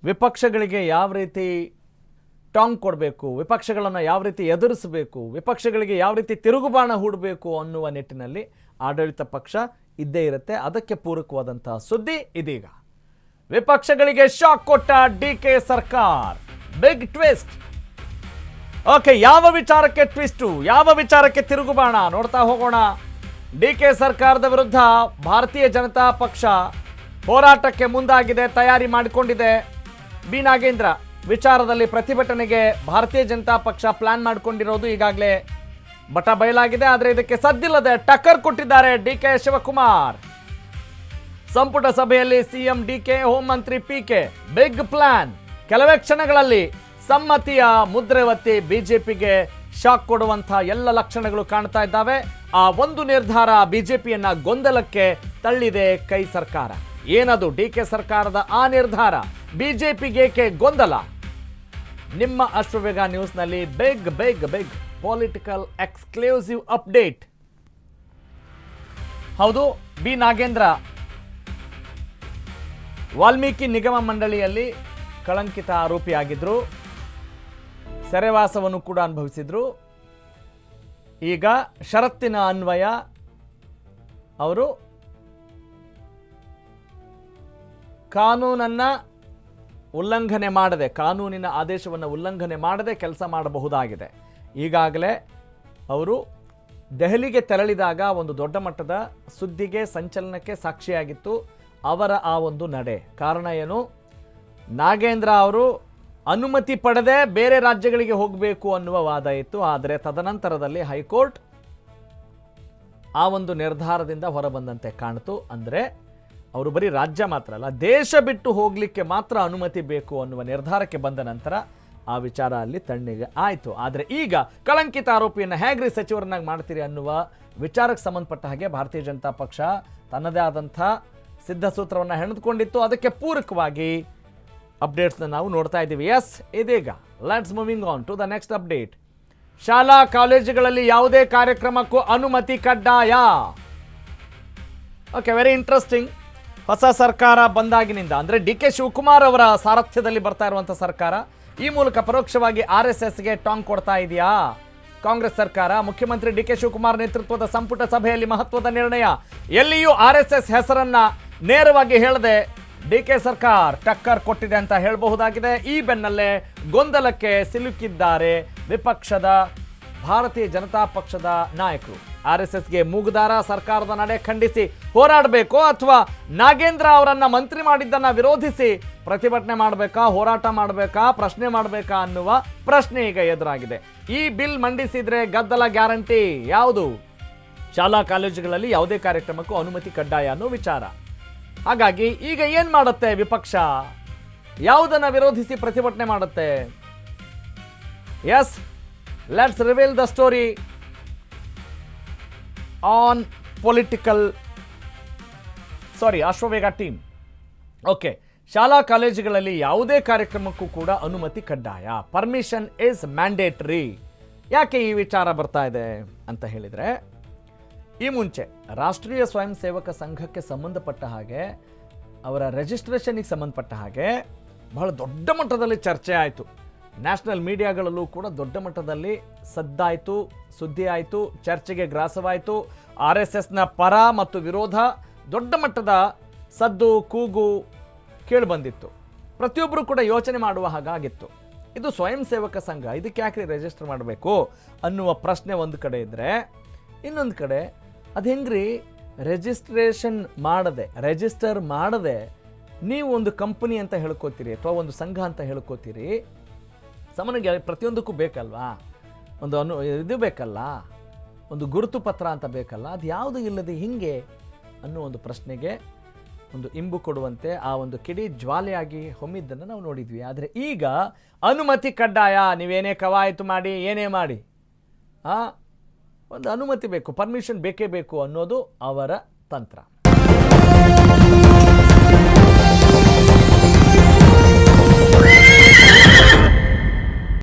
ವಿಪಕ್ಷಗಳಿಗೆ ಯಾವ ರೀತಿ ಟಾಂಗ್ ಕೊಡಬೇಕು, ವಿಪಕ್ಷಗಳನ್ನು ಯಾವ ರೀತಿ ಎದುರಿಸಬೇಕು, ವಿಪಕ್ಷಗಳಿಗೆ ಯಾವ ರೀತಿ ತಿರುಗುಬಾಣ ಹೂಡಬೇಕು ಅನ್ನುವ ನಿಟ್ಟಿನಲ್ಲಿ ಆಡಳಿತ ಪಕ್ಷ ಇದ್ದೇ ಇರುತ್ತೆ. ಅದಕ್ಕೆ ಪೂರಕವಾದಂತಹ ಸುದ್ದಿ ಇದೀಗ. ವಿಪಕ್ಷಗಳಿಗೆ ಶಾಕ್ ಕೊಟ್ಟ ಡಿಕೆ ಸರ್ಕಾರ. Big twist. ಓಕೆ, ಯಾವ ವಿಚಾರಕ್ಕೆ ಟ್ವಿಸ್ಟು, ಯಾವ ವಿಚಾರಕ್ಕೆ ತಿರುಗುಬಾಣ ನೋಡ್ತಾ ಹೋಗೋಣ. ಡಿಕೆ ಸರ್ಕಾರದ ವಿರುದ್ಧ ಭಾರತೀಯ ಜನತಾ ಪಕ್ಷ ಹೋರಾಟಕ್ಕೆ ಮುಂದಾಗಿದೆ, ತಯಾರಿ ಮಾಡಿಕೊಂಡಿದೆ. ಬಿ ನಾಗೇಂದ್ರ ವಿಚಾರದಲ್ಲಿ ಪ್ರತಿಭಟನೆಗೆ ಭಾರತೀಯ ಜನತಾ ಪಕ್ಷ ಪ್ಲಾನ್ ಮಾಡಿಕೊಂಡಿರೋದು ಈಗಾಗಲೇ ಬಟ ಬಯಲಾಗಿದೆ. ಆದರೆ ಇದಕ್ಕೆ ಸದ್ದಿಲ್ಲದೆ ಟಕ್ಕರ್ ಕೊಟ್ಟಿದ್ದಾರೆ ಡಿಕೆ ಶಿವಕುಮಾರ್. ಸಂಪುಟ ಸಭೆಯಲ್ಲಿ ಸಿಎಂ ಡಿಕೆ, ಹೋಮ್ ಮಂತ್ರಿ ಪಿಕೆ. Big plan. ಕೆಲವೇ ಕ್ಷಣಗಳಲ್ಲಿ ಸಮ್ಮತಿಯ ಮುದ್ರೆ ಒತ್ತಿ ಬಿಜೆಪಿಗೆ ಶಾಕ್ ಕೊಡುವಂತಹ ಎಲ್ಲ ಲಕ್ಷಣಗಳು ಕಾಣ್ತಾ ಇದ್ದಾವೆ. ಆ ಒಂದು ನಿರ್ಧಾರ ಬಿಜೆಪಿಯನ್ನ ಗೊಂದಲಕ್ಕೆ ತಳ್ಳಿದೆ ಕೈ ಸರ್ಕಾರ. ಏನದು ಡಿಕೆ ಸರ್ಕಾರದ ಆ ನಿರ್ಧಾರ? ಬಿಜೆಪಿಗೆ ಗೊಂದಲ? ನಿಮ್ಮ ಅಶ್ವವೇಗ ನ್ಯೂಸ್ನಲ್ಲಿ big big big political exclusive update. ಹೌದು, ಬಿ ನಾಗೇಂದ್ರ ವಾಲ್ಮೀಕಿ ನಿಗಮ ಮಂಡಳಿಯಲ್ಲಿ ಕಳಂಕಿತ ಆರೋಪಿಯಾಗಿದ್ರು, ಸೆರೆವಾಸವನ್ನು ಕೂಡ ಅನುಭವಿಸಿದ್ರು. ಈಗ ಷರತ್ತಿನ ಅನ್ವಯ ಅವರು ಕಾನೂನನ್ನ ಉಲ್ಲಂಘನೆ ಮಾಡದೆ, ಕಾನೂನಿನ ಆದೇಶವನ್ನು ಉಲ್ಲಂಘನೆ ಮಾಡದೆ ಕೆಲಸ ಮಾಡಬಹುದಾಗಿದೆ. ಈಗಾಗಲೇ ಅವರು ದೆಹಲಿಗೆ ತೆರಳಿದಾಗ ಒಂದು ದೊಡ್ಡ ಮಟ್ಟದ ಸುದ್ದಿಗೆ, ಸಂಚಲನಕ್ಕೆ ಸಾಕ್ಷಿಯಾಗಿತ್ತು ಅವರ ಆ ಒಂದು ನಡೆ. ಕಾರಣ ಏನು? ನಾಗೇಂದ್ರ ಅವರು ಅನುಮತಿ ಪಡೆದೇ ಬೇರೆ ರಾಜ್ಯಗಳಿಗೆ ಹೋಗಬೇಕು ಅನ್ನುವ ವಾದ ಇತ್ತು. ಆದರೆ ತದನಂತರದಲ್ಲಿ ಹೈಕೋರ್ಟ್ ಆ ಒಂದು ನಿರ್ಧಾರದಿಂದ ಹೊರಬಂದಂತೆ ಕಾಣಿತು. ಅಂದರೆ ಅವರು ಬರೀ ರಾಜ್ಯ ಮಾತ್ರ ಅಲ್ಲ, ದೇಶ ಬಿಟ್ಟು ಹೋಗಲಿಕ್ಕೆ ಮಾತ್ರ ಅನುಮತಿ ಬೇಕು ಅನ್ನುವ ನಿರ್ಧಾರಕ್ಕೆ ಬಂದ ನಂತರ ಆ ವಿಚಾರ ಅಲ್ಲಿ ತಣ್ಣಗೆ ಆಯಿತು. ಆದರೆ ಈಗ ಕಳಂಕಿತ ಆರೋಪಿಯನ್ನು ಹೇಗ್ರಿ ಸಚಿವರನ್ನಾಗಿ ಮಾಡ್ತೀರಿ ಅನ್ನುವ ವಿಚಾರಕ್ಕೆ ಸಂಬಂಧಪಟ್ಟ ಹಾಗೆ ಭಾರತೀಯ ಜನತಾ ಪಕ್ಷ ತನ್ನದೇ ಆದಂಥ ಸಿದ್ಧಸೂತ್ರವನ್ನು ಹೆಣೆದುಕೊಂಡಿತ್ತು. ಅದಕ್ಕೆ ಪೂರಕವಾಗಿ ಅಪ್ಡೇಟ್ಸ್ನ ನಾವು ನೋಡ್ತಾ ಇದ್ದೀವಿ. ಎಸ್, ಇದೀಗ let's moving on to the next update. ಶಾಲಾ ಕಾಲೇಜುಗಳಲ್ಲಿ ಯಾವುದೇ ಕಾರ್ಯಕ್ರಮಕ್ಕೂ ಅನುಮತಿ ಕಡ್ಡಾಯ. Okay, very interesting. ಹೊಸ ಸರ್ಕಾರ ಬಂದಾಗಿನಿಂದ, ಅಂದರೆ ಡಿ ಕೆ ಶಿವಕುಮಾರ್ ಅವರ ಸಾರಥ್ಯದಲ್ಲಿ ಬರ್ತಾ ಇರುವಂಥ ಸರ್ಕಾರ, ಈ ಮೂಲಕ ಪರೋಕ್ಷವಾಗಿ RSSಗೆ ಟಾಂಗ್ ಕೊಡ್ತಾ ಇದೆಯಾ ಕಾಂಗ್ರೆಸ್ ಸರ್ಕಾರ? ಮುಖ್ಯಮಂತ್ರಿ ಡಿ ಕೆ ಶಿವಕುಮಾರ್ ನೇತೃತ್ವದ ಸಂಪುಟ ಸಭೆಯಲ್ಲಿ ಮಹತ್ವದ ನಿರ್ಣಯ. ಎಲ್ಲಿಯೂ RSS ಹೆಸರನ್ನ ನೇರವಾಗಿ ಹೇಳದೆ ಡಿ ಕೆ ಸರ್ಕಾರ ಟಕ್ಕರ್ ಕೊಟ್ಟಿದೆ ಅಂತ ಹೇಳಬಹುದಾಗಿದೆ. ಈ ಬೆನ್ನಲ್ಲೇ ಗೊಂದಲಕ್ಕೆ ಸಿಲುಕಿದ್ದಾರೆ ವಿಪಕ್ಷದ ಭಾರತೀಯ ಜನತಾ ಪಕ್ಷದ ನಾಯಕರು. RSSಗೆ ಮೂಗುದಾರ. ಸರ್ಕಾರದ ನಡೆ ಖಂಡಿಸಿ ಹೋರಾಡಬೇಕು ಅಥವಾ ನಾಗೇಂದ್ರ ಅವರನ್ನ ಮಂತ್ರಿ ಮಾಡಿದ್ದನ್ನ ವಿರೋಧಿಸಿ ಪ್ರತಿಭಟನೆ ಮಾಡಬೇಕಾ, ಹೋರಾಟ ಮಾಡಬೇಕಾ, ಪ್ರಶ್ನೆ ಮಾಡಬೇಕಾ ಅನ್ನುವ ಪ್ರಶ್ನೆ ಈಗ ಎದುರಾಗಿದೆ. ಈ ಬಿಲ್ ಮಂಡಿಸಿದ್ರೆ ಗದ್ದಲ ಗ್ಯಾರಂಟಿ. ಯಾವುದು? ಶಾಲಾ ಕಾಲೇಜುಗಳಲ್ಲಿ ಯಾವುದೇ ಕಾರ್ಯಕ್ರಮಕ್ಕೂ ಅನುಮತಿ ಕಡ್ಡಾಯ ಅನ್ನೋ ವಿಚಾರ. ಹಾಗಾಗಿ ಈಗ ಏನ್ ಮಾಡುತ್ತೆ ವಿಪಕ್ಷ? ಯಾವುದನ್ನ ವಿರೋಧಿಸಿ ಪ್ರತಿಭಟನೆ ಮಾಡುತ್ತೆ? Yes, let's reveal the story on Ashwavega team. Okay, ಶಾಲಾ ಕಾಲೇಜುಗಳಲ್ಲಿ ಯಾವುದೇ ಕಾರ್ಯಕ್ರಮಕ್ಕೂ ಕೂಡ ಅನುಮತಿ ಕಡ್ಡಾಯ. Permission is mandatory. ಯಾಕೆ ಈ ವಿಚಾರ ಬರ್ತಾ ಇದೆ ಅಂತ ಹೇಳಿದರೆ, ಈ ಮುಂಚೆ ರಾಷ್ಟ್ರೀಯ ಸ್ವಯಂ ಸೇವಕ ಸಂಘಕ್ಕೆ ಸಂಬಂಧಪಟ್ಟ ಹಾಗೆ, ಅವರ ರಿಜಿಸ್ಟ್ರೇಷನ್ಗೆ ಸಂಬಂಧಪಟ್ಟ ಹಾಗೆ ಬಹಳ ದೊಡ್ಡ ಮಟ್ಟದಲ್ಲಿ ಚರ್ಚೆ ಆಯಿತು. ನ್ಯಾಷನಲ್ ಮೀಡಿಯಾಗಳಲ್ಲೂ ಕೂಡ ದೊಡ್ಡ ಮಟ್ಟದಲ್ಲಿ ಸದ್ದಾಯಿತು, ಸುದ್ದಿ ಆಯಿತು, ಚರ್ಚೆಗೆ ಗ್ರಾಸವಾಯಿತು. RSSನ ಪರ ಮತ್ತು ವಿರೋಧ ದೊಡ್ಡ ಮಟ್ಟದ ಸದ್ದು, ಕೂಗು ಕೇಳಿಬಂದಿತ್ತು. ಪ್ರತಿಯೊಬ್ಬರು ಕೂಡ ಯೋಚನೆ ಮಾಡುವ ಹಾಗಾಗಿತ್ತು. ಇದು ಸ್ವಯಂ ಸೇವಕ ಸಂಘ, ಇದಕ್ಕೆ ಯಾಕೆ ರಿಜಿಸ್ಟರ್ ಮಾಡಬೇಕು ಅನ್ನುವ ಪ್ರಶ್ನೆ ಒಂದು ಕಡೆ ಇದ್ದರೆ, ಇನ್ನೊಂದು ಕಡೆ ಅದು ಹೆಂಗ್ರಿ ರಿಜಿಸ್ಟರ್ ಮಾಡದೆ ನೀವು ಒಂದು ಕಂಪನಿ ಅಂತ ಹೇಳ್ಕೋತೀರಿ ಅಥವಾ ಒಂದು ಸಂಘ ಅಂತ ಹೇಳ್ಕೋತೀರಿ? ಸಾಮಾನ್ಯವಾಗಿ ಪ್ರತಿಯೊಂದಕ್ಕೂ ಬೇಕಲ್ವಾ, ಇದು ಬೇಕಲ್ಲ, ಒಂದು ಗುರುತು ಪತ್ರ ಅಂತ ಬೇಕಲ್ಲ, ಅದು ಯಾವುದು ಇಲ್ಲದೆ ಹಿಂಗೆ ಅನ್ನೋ ಒಂದು ಪ್ರಶ್ನೆಗೆ ಒಂದು ಇಂಬು ಕೊಡುವಂತೆ ಆ ಒಂದು ಕಿಡಿ ಜ್ವಾಲೆಯಾಗಿ ಹೊಮ್ಮಿದ್ದನ್ನು ನಾವು ನೋಡಿದ್ವಿ. ಆದರೆ ಈಗ ಅನುಮತಿ ಕಡ್ಡಾಯ. ನೀವೇನೇ ಕವಾಯತು ಮಾಡಿ, ಏನೇ ಮಾಡಿ, ಒಂದು ಅನುಮತಿ ಬೇಕು, ಪರ್ಮಿಷನ್ ಬೇಕೇ ಬೇಕು ಅನ್ನೋದು ಅವರ ತಂತ್ರ.